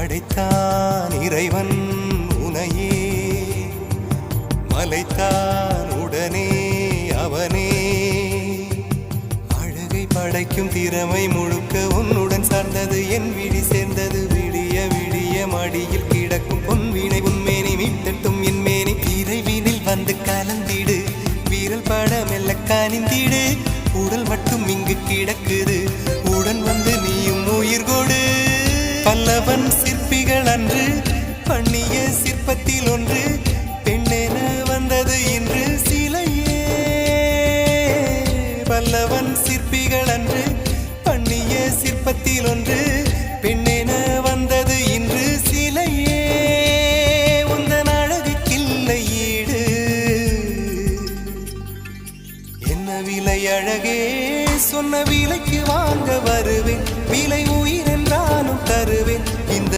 படைத்தான் இறைவன் உனையே, மலைத்தான் உடனே அவனே. அழகை படைக்கும் திறமை முழுக்க உன்னுடன் சார்ந்தது, என் விழி சேர்ந்தது. விடிய விடிய மடியில் கிடக்கும் பொன்வினை உன்மேனி மீட்டட்டும் என் மேனி. இறைவினில் வந்து கலந்திடு, வீரல் பட மெல்ல காணிந்திடு. உடல் மட்டும் இங்கு கிடக்குது.